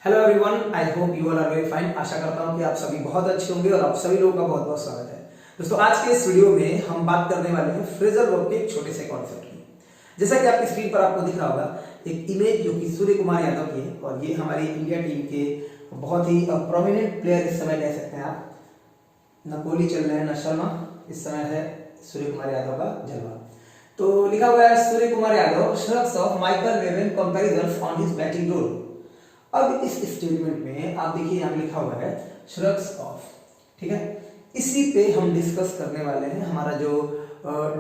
Hello everyone, I hope you all are very fine. आशा करता हूं कि आप सभी बहुत अच्छे होंगे और आप सभी लोगों का बहुत बहुत स्वागत है। दोस्तों, आज के इस वीडियो में हम बात करने वाले हैं फ्रेजल वर्ब के एक छोटे से कॉन्सेप्ट की। जैसा कि आपकी स्क्रीन पर आपको दिख रहा होगा एक इमेज जो कि सूर्य कुमार यादव की है, और ये हमारी इंडिया टीम के बहुत ही प्रोमिनेंट प्लेयर इस समय कह सकते हैं आप। न कोहली चल रहे हैं न शर्मा, इस समय है सूर्य कुमार यादव का जलवा। तो लिखा हुआ है Suryakumar Yadav shrugs off Michael Vaughan comparison on his batting role. अब इस स्टेटमेंट में आप देखिए यहाँ लिखा हुआ है श्रग्स ऑफ, ठीक है। इसी पे हम डिस्कस करने वाले हैं। हमारा जो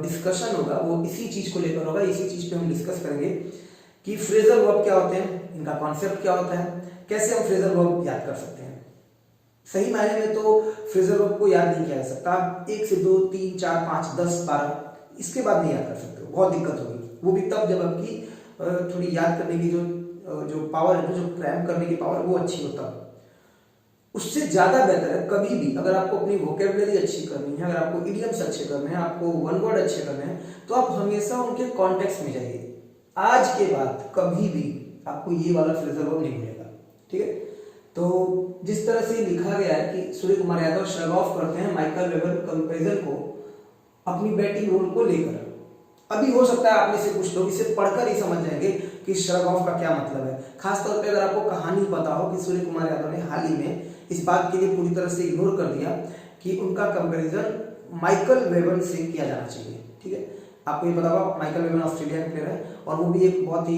डिस्कशन होगा वो इसी चीज को लेकर होगा। इसी चीज पे हम डिस्कस करेंगे कि फ्रेजल वर्ब क्या होते हैं, इनका कॉन्सेप्ट क्या होता है, कैसे हम फ्रेजल वर्ब याद कर सकते हैं। सही मायने में तो फ्रेजल वर्ब को याद नहीं किया जा सकता। आप 1 से 2 3 4 5 10 12 इसके बाद नहीं याद कर सकते हो, बहुत दिक्कत होगी। वो भी तब जब आपकी थोड़ी याद करने की जो पावर है, जो क्रैम करने की पावर वो अच्छी होता है। उससे ज्यादा बेहतर है कभी भी अगर आपको अपनी वोकेबुलरी अच्छी करनी है, अगर आपको इडियम्स अच्छे करने हैं, आपको वन वर्ड अच्छे करने हैं, तो आप हमेशा उनके कॉन्टेक्स्ट में जाइए। आज के बाद कभी भी आपको ये वाला फ्रेजल वर्ब नहीं मिलेगा, ठीक है। तो जिस तरह से लिखा गया है कि सूर्य कुमार यादव श्रग ऑफ करते हैं माइकल वेवन कंपैरिजन को अपनी बैटिंग रोल को लेकर। अभी हो सकता है आप में से कुछ लोग इसे पढ़कर ही समझ जाएंगे कि श्रग ऑफ का क्या मतलब है। खासतौर पे अगर आपको कहानी पता हो कि सूर्य कुमार यादव ने हाल ही में इस बात के लिए पूरी तरह से इग्नोर कर दिया कि उनका कंपैरिजन माइकल वेवन से किया जाना चाहिए, ठीक है। आपको ये पता होगा माइकल वेवन ऑस्ट्रेलिया के प्लेयर है और वो भी एक बहुत ही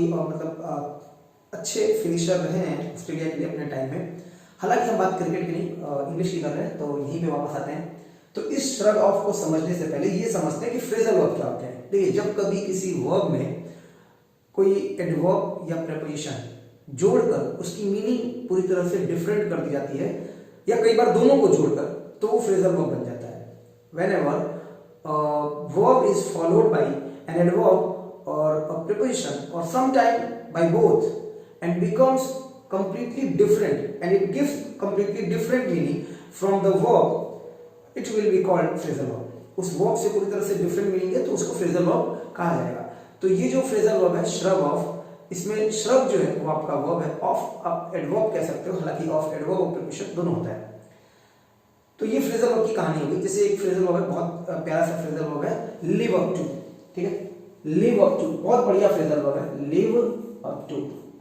अच्छे फिनिशर रहे हैं ऑस्ट्रेलिया के लिए अपने टाइम में। हालांकि हम बात क्रिकेट की नहीं, इंग्लिश की कर रहे हैं, तो यहीं पे वापस आते हैं। तो इस श्रग ऑफ को समझने से पहले ये समझते हैं कि फ्रेजल वर्ब क्या होते हैं। देखिए, जब कभी किसी वर्ब में कोई एडवर्ब या प्रेपोजिशन जोड़कर उसकी मीनिंग पूरी तरह से डिफरेंट कर दी जाती है, या कई बार दोनों को जोड़कर, तो वो फ्रेजल वर्ब बन जाता है। Whenever verb is followed by an adverb or a preposition or sometime by both and becomes completely different and it gives completely different meaning from the verb, it will be called phrasal verb. उस verb से पूरी तरह से different meaning है तो उसको phrasal verb कहा जाएगा। तो ये जो फ्रेजल वर्ब है श्रग ऑफ, इसमें श्रग जो है वो आपका वर्ब है, ऑफ आप एडवर्ब कह सकते हो, हालांकि ऑफ एडवर्ब और प्रीपोजिशन दोनों होता है। तो ये फ्रेजल वर्ब की कहानी होगी। जैसे एक फ्रेजल वर्ब है, बहुत प्यारा सा फ्रेजल वर्ब है लिव अप टू, ठीक है। लिव अप टू बहुत बढ़िया फ्रेजल वर्ब है, लिव अप टू।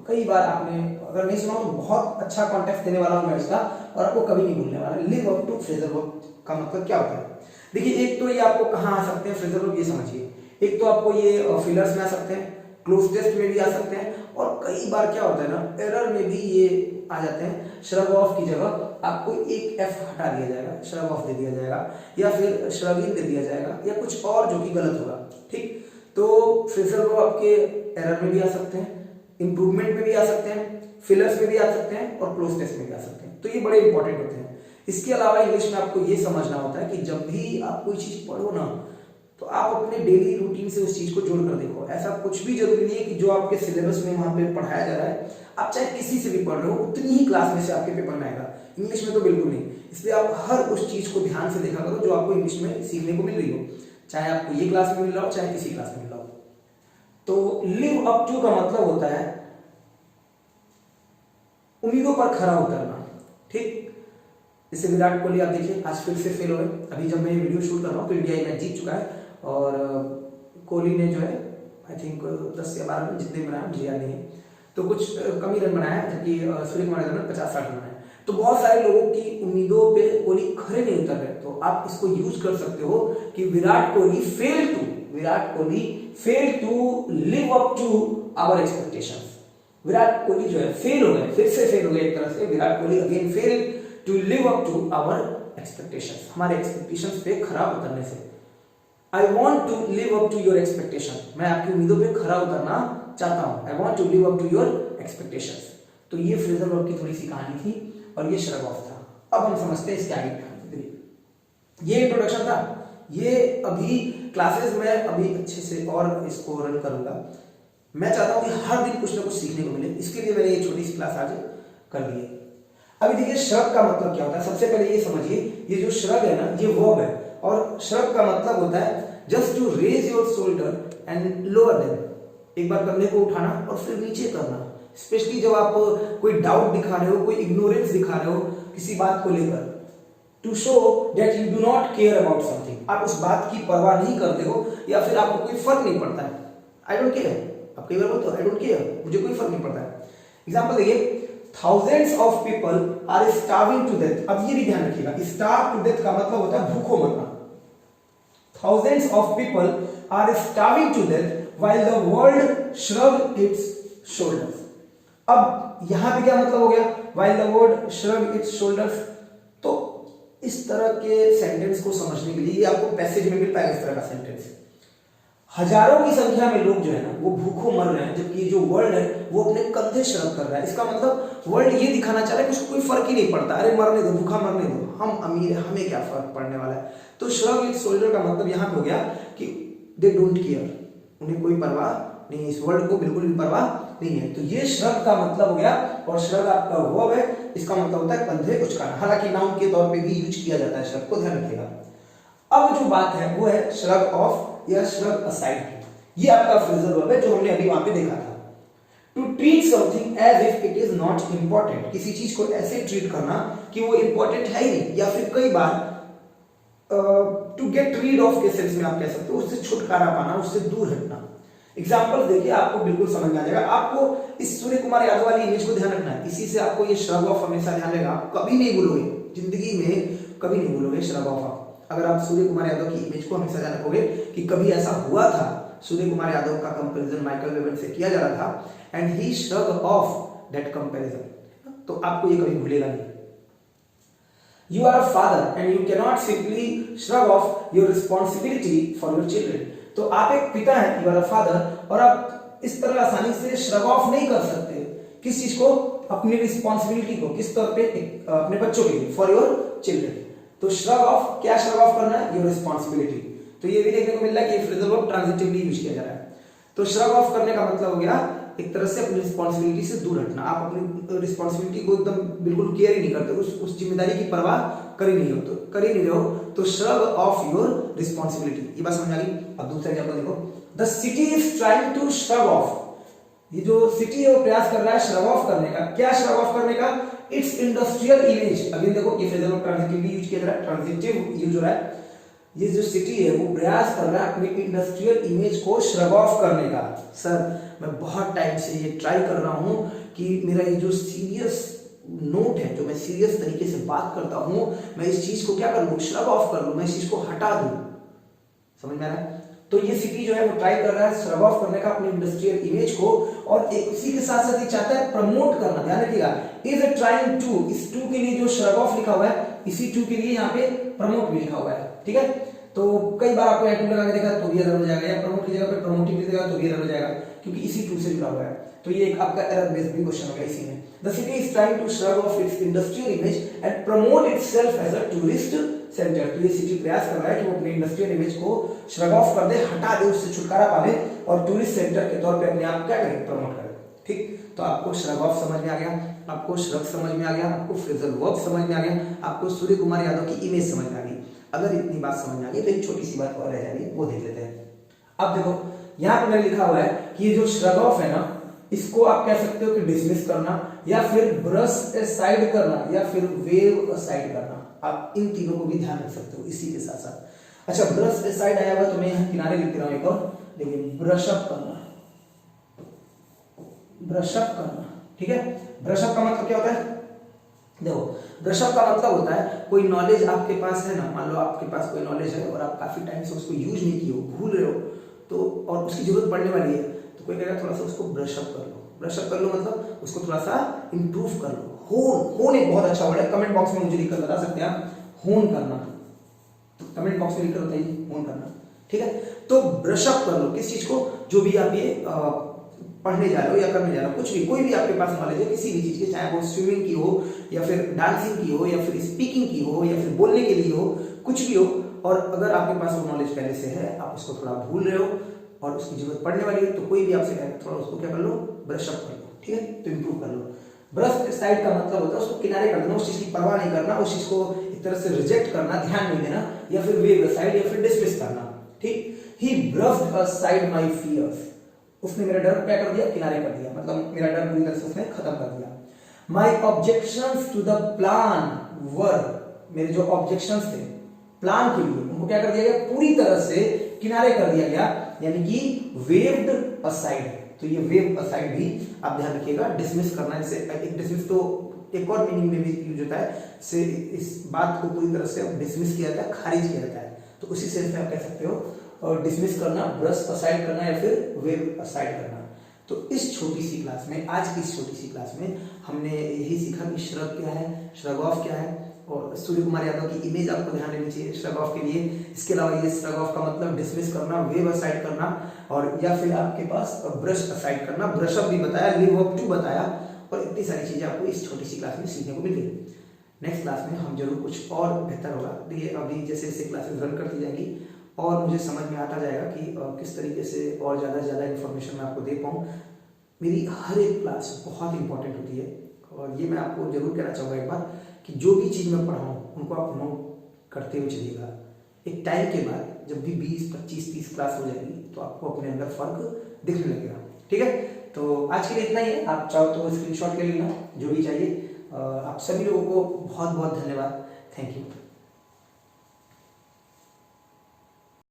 कई बार आपने अगर नहीं सुना तो बहुत अच्छा कॉन्टेक्स्ट देने वाला हूं मैं इसका, और आपको कभी नहीं भूलने वाला। Live up to phrasal verb का मतलब क्या होता है। देखिए, एक तो ये आपको कहाँ आ सकते हैं फ्रेजल वर्ब, ये समझिए। एक तो आपको ये फिलर्स में आ सकते हैं, क्लोज टेस्ट में भी आ सकते हैं, और कई बार क्या होता है ना, एरर में भी ये आ जाते हैं। श्रग ऑफ की जगह आपको एक एफ हटा दिया जाएगा, श्रग ऑफ दे दिया जाएगा, या फिर श्रगिंग दे दिया जाएगा, या कुछ और जो कि गलत होगा, ठीक। तो फ्रेजल वर्ब आपके एरर में भी आ सकते हैं, इंप्रूवमेंट में भी आ सकते हैं, फिलर्स में भी आ सकते हैं, और क्लोज टेस्ट में भी आ सकते हैं। तो ये बड़े इंपॉर्टेंट होते हैं। इसके अलावा इंग्लिश में आपको ये समझना होता है कि जब भी आप कोई चीज पढ़ो ना, तो आप अपने डेली रूटीन से उस चीज को जोड़ कर देखो। ऐसा कुछ भी जरूरी नहीं है कि जो आपके सिलेबस में वहां पे पढ़ाया जा रहा है आप चाहे किसी से भी पढ़ रहे हो उतनी ही क्लास में से आपके पेपर में आएगा। इंग्लिश में तो बिल्कुल नहीं। इसलिए आप हर उस चीज को ध्यान से देखा करो जो आपको इंग्लिश में सीखने को मिल रही हो, चाहे आपको ये क्लास में मिल रहा हो चाहे किसी क्लास में मिल रहा हो। तो लिव अप टू का मतलब होता है उम्मीदों पर खरा उतरना, ठीक। जैसे विराट कोहली आप देखिए आज फिर से फेल हो गए। अभी जब मैं ये वीडियो शूट कर रहा हूँ तो इंडिया ये मैच जीत चुका है, और कोहली ने जो है आई थिंक 10 या 12 रन जितने बनाए मुझे याद नहीं है, तो कुछ कम ही रन बनाया, जबकि सूर्य कुमार यादव ने 50-60 रन बनाए। तो बहुत सारे लोगों की उम्मीदों पे कोहली खरे नहीं उतर रहे। तो आप इसको यूज कर सकते हो कि Virat Kohli fail to live up to our expectations. Virat Kohli जो है फेल हो गए, फिर से फेल हो गए एक तरह से। Virat Kohli again fail to live up to our expectations, हमारे एक्सपेक्टेशंस पे खरा उतरने से। I want to live up to your expectation, मैं आपकी उम्मीदों पे खरा उतरना चाहता हूं। I want to live up to your expectations. तो ये फ्रेजल वर्ब की थोड़ी सी कहानी थी, और ये श्रग ऑफ था। अब हम समझते हैं इसके आगे कहानी। ये इंट्रोडक्शन था। ये अभी क्लासेस में अभी अच्छे से और इसको रन करूंगा। मैं चाहता हूं कि हर दिन कुछ ना कुछ सीखने को मिले, इसके लिए मैंने ये छोटी सी क्लास आज कर दी है। अभी देखिए, श्रग का मतलब क्या होता है। सबसे पहले ये समझिए, ये जो श्रग है ना, ये वर्ब है, और श्रग का मतलब होता है just to raise your shoulder and lower them. एक बार कंधे को उठाना और फिर नीचे करना, स्पेशली जब आप कोई डाउट दिखा रहे हो, कोई इग्नोरेंस दिखा रहे हो किसी बात को लेकर, to show that you do not care about something, आप उस बात की परवाह नहीं करते हो या फिर आपको कोई फर्क नहीं पड़ता है। आई डोंट केयर, आप कई बार बोलते हो आई डोंट केयर, मुझे कोई फर्क नहीं पड़ता है। एग्जाम्पल देखिए, thousands of people are starving to death। अब ये भी ध्यान रखिएगा, starve to death का मतलब होता है भूखों मरना। Thousands of people are starving to death while the world shrug its shoulders। अब यहां पे क्या मतलब हो गया, while the world shrug its shoulders। तो इस तरह के सेंटेंस को समझने के लिए आपको पैसेज में मिल पाएगा इस तरह का सेंटेंस। हजारों की संख्या में लोग जो है ना वो भूखों मर रहे हैं, जबकि जो वर्ल्ड है वो अपने कंधे श्रग कर रहा है। इसका मतलब वर्ल्ड ये दिखाना चाह रहा है कि उसको कोई फर्क ही नहीं पड़ता, अरे मरने दो, भूखा मरने दो, हम अमीर है, हमें क्या फर्क पड़ने वाला है। तो श्रग इट्स शोल्डर का मतलब यहाँ पे हो गया कि दे डोंट केयर, उन्हें कोई परवाह नहीं है, इस वर्ल्ड को बिल्कुल भी परवाह नहीं है। तो ये श्रग का मतलब हो गया, और श्रग आपका वर्ब है, इसका मतलब होता है कंधे उचकाना। हालांकि नाउन के तौर पे भी यूज किया जाता है श्रग को, ध्यान रखिएगा। अब जो बात है वो है श्रग ऑफ या श्रग असाइड। ये आपका फ्रेजल वर्ब है जो हमने अभी वहां पे देखा था। To treat something as if it is not important, किसी चीज को ऐसे ट्रीट करना कि वो इंपॉर्टेंट है ही नहीं, या फिर कई बार टू गेट रीड ऑफ के सेंस में आप कह सकते हो, उससे छुटकारा पाना, उससे दूर हटना। एग्जाम्पल देखिए, आपको बिल्कुल समझ में आ जाएगा। आपको इस सूर्य कुमार यादव वाली इमेज को ध्यान रखना है, इसी से आपको ये श्रग ऑफ हमेशा ध्यान रहेगा, आप कभी नहीं भूलोगे, जिंदगी में कभी नहीं भूलोगे श्रग ऑफ। अगर आप सूर्य कुमार यादव की इमेज को हमेशा ध्यान रखोगे कि कभी ऐसा हुआ था, सूर्य कुमार यादव का कंपैरिजन माइकल वेवन से किया जा रहा था, and he shrug of that comparison, तो आपको ये कभी भूलेगा नहीं। You are a father and you cannot simply shrug off your responsibility for your children। तो आप एक पिता हैं, you are a father, और आप इस तरह आसानी से श्रग ऑफ नहीं कर सकते किस चीज को, अपनी रिस्पॉन्सिबिलिटी को, किस तौर पे, अपने बच्चों के लिए, फॉर योर चिल्ड्रन। तो श्रग ऑफ, क्या श्रग ऑफ करना है, योर रिस्पॉन्सिबिलिटी। तो ये भी देखने को मिल रहा है कि ये फ्रेजल वर्ब ट्रांजिटिवली यूज किया जा रहा है। तो श्रग ऑफ करने का मतलब हो गया एक तरह से अपनी रिस्पॉन्सिबिलिटी से दूर हटना, आप अपनी रिस्पॉन्सिबिलिटी को एकदम बिल्कुल केयर ही नहीं करते, उस जिम्मेदारी की परवाह कर ही नहीं रहे हो, तो श्रग ऑफ योर रिस्पॉन्सिबिलिटी। ये बात समझ आ गई। अब दूसरा एग्जांपल देखो, the city is trying to shrug off. ये जो सिटी है वो प्रयास कर रहा है श्रग ऑफ करने का। क्या श्रग ऑफ करने का, इट्स इंडस्ट्रियल इमेज। अभी देखो ये फ्रेजल वर्ब ट्रांजिटिवली यूज किया जा रहा है, ट्रांजिटिव यूज हो रहा है। ये जो सिटी है वो प्रयास कर रहा है अपनी इंडस्ट्रियल इमेज को श्रग ऑफ करने का। सर मैं बहुत टाइम से ये ट्राई कर रहा हूं कि मेरा ये जो सीरियस नोट है, जो मैं सीरियस तरीके से बात करता हूं, मैं इस चीज को क्या कर लूं, श्रग ऑफ कर लूं, मैं इस चीज को हटा दूं। समझ में आ रहा है। तो ये सिटी जो है वो ट्राई कर रहा है श्रग ऑफ करने का अपनी इंडस्ट्रियल इमेज को, और इसी के साथ साथ ये चाहता है प्रमोट करना। ध्यान रखिएगा, इज ट्राइंग टू, इस टू के लिए जो श्रग ऑफ लिखा हुआ है, इसी टू के लिए यहाँ पे प्रमोट भी लिखा हुआ है। ठीक है, तो कई बार आपको टू लगा के देखा तो भी एरर हो जाएगा, या प्रमोट की जगह पे प्रमोटिंग लिखेगा तो भी एरर हो जाएगा, क्योंकि इसी टू से जुड़ा हुआ है। तो ये एक आपका एरर बेस्ड भी क्वेश्चन हो गया इसी में। The city is trying to shrug off its industrial image and promote itself as a tourist centre. तो ये सिटी प्रयास कर रहा है कि वो अपने इंडस्ट्रियल इमेज को श्रग ऑफ कर दे, हटा दे, उससे छुटकारा पावे, और टूरिस्ट सेंटर के तौर पे अपने आप क्या करे, प्रमोट करे। ठीक, तो आपको श्रग ऑफ समझ में आ गया, आपको श्रग समझ में आ गया, आपको फ्रेजल वर्ब समझ में आ गया, आपको सूर्य कुमार यादव की इमेज समझ में आ गई। अगर इतनी बात समझ में आ गई तो एक छोटी सी बात और रह जा रही है, वो देख लेते हैं। अब देखो यहाँ पे लिखा हुआ है कि ये जो श्रग ऑफ है ना, इसको आप कह सकते हो कि डिसमिस करना, या फिर ब्रश असाइड करना, या फिर वेव असाइड करना। आप इन तीनों को भी ध्यान रख सकते हो इसी के साथ साथ। अच्छा, ब्रश असाइड आया हुआ तो मैं यहाँ किनारे लिख रहा हूँ एक और, देखिए ब्रश अप करना, ब्रश अप करना। ठीक है, ब्रश अप का मतलब क्या होता है, देखो ब्रश अप का मतलब होता है कोई नॉलेज आपके पास है ना, मान लो आपके पास कोई नॉलेज है और आप काफी टाइम से उसको यूज नहीं किए हो, भूल रहे हो, तो और उसकी जरूरत पड़ने वाली है, तो कोई कहेगा थोड़ा सा उसको ब्रश अप कर लो। ब्रश अप कर लो मतलब उसको थोड़ा सा इंप्रूव कर लो। होन एक बहुत अच्छा वर्ड है, कमेंट बॉक्स में मुझे लिखकर बता सकते हैं आप, होन करना, कमेंट बॉक्स में लिखकर बताइए, होन करना। ठीक है, तो ब्रश अप कर लो किस चीज को, जो भी आप ये पढ़ने जा रहे हो या करने जा रहे हो, कुछ भी, कोई भी आपके पास नॉलेज है किसी भी चीज की, चाहे वो स्विमिंग की हो, या फिर डांसिंग की हो, या फिर स्पीकिंग की हो, या फिर बोलने के लिए हो, कुछ भी हो, और अगर आपके पास वो नॉलेज पहले से है, आप उसको थोड़ा भूल रहे हो और उसकी जरूरत पड़ने वाली है, तो कोई भी आपसे कहे थोड़ा उसको क्या कर लो, ब्रश अप कर लो। ठीक है, तो इंप्रूव कर लो। ब्रश साइड का मतलब होता है उसको किनारे कर देना, उस चीज की परवाह नहीं करना, उस चीज को एक तरह से रिजेक्ट करना, ध्यान नहीं देना, या फिर वेव असाइड, या फिर डिसमिस करना। ठीक, ही ब्रश्ड असाइड माय फियर्स, उसने मेरे डर को क्या कर दिया, किनारे कर दिया, मतलब मेरा डर पूरी तरह से उसने खत्म कर दिया। माई ऑब्जेक्शंस टू द प्लान वर, मेरे जो ऑब्जेक्शंस थे प्लान के लिए उनको क्या कर दिया गया, पूरी तरह से किनारे कर दिया गया, यानी कि वेव्ड असाइड। तो ये वेव असाइड भी आप ध्यान रखिएगा, डिसमिस करना, जैसे एक डिसमिस तो एक और मीनिंग में भी यूज होता है, से इस बात को पूरी तरह से डिसमिस किया जाता है, खारिज किया जाता है, तो उसी सेंस में आप कह सकते हो और डिसमिस करना, ब्रश असाइड करना या फिर वेव असाइड करना। तो इस छोटी सी क्लास में, आज की इस छोटी सी क्लास में हमने यही सीखा कि श्रग क्या है, श्रग ऑफ क्या है, और सूर्य कुमार यादव की इमेज आपको ध्यान देनी चाहिए श्रग ऑफ के लिए। इसके अलावा ये श्रग ऑफ का मतलब डिसमिस करना, वेव असाइड करना, और या फिर आपके पास ब्रश असाइड करना, ब्रश अप भी बताया, लीव अप टू बताया, और इतनी सारी चीजें आपको इस छोटी सी क्लास में सीखने को मिल गई। नेक्स्ट क्लास में हम जरूर कुछ और बेहतर होगा, ये अभी जैसे जैसे क्लासेस रन करती जाएंगी और मुझे समझ में आता जाएगा कि किस तरीके से और ज़्यादा से ज़्यादा इन्फॉर्मेशन मैं आपको दे पाऊँ। मेरी हर एक क्लास बहुत इंपॉर्टेंट होती है, और ये मैं आपको जरूर कहना चाहूँगा एक बार कि जो भी चीज़ मैं पढ़ाऊँ उनको आप नोट करते हुए चलिएगा। एक टाइम के बाद जब भी 20, 25, 30 क्लास हो जाएगी तो आपको अपने अंदर फर्क दिखने लगेगा। ठीक है, तो आज के लिए इतना ही है। आप चाहो तो स्क्रीनशॉट ले लेना जो भी चाहिए। आप सभी लोगों को बहुत बहुत धन्यवाद। Thank you.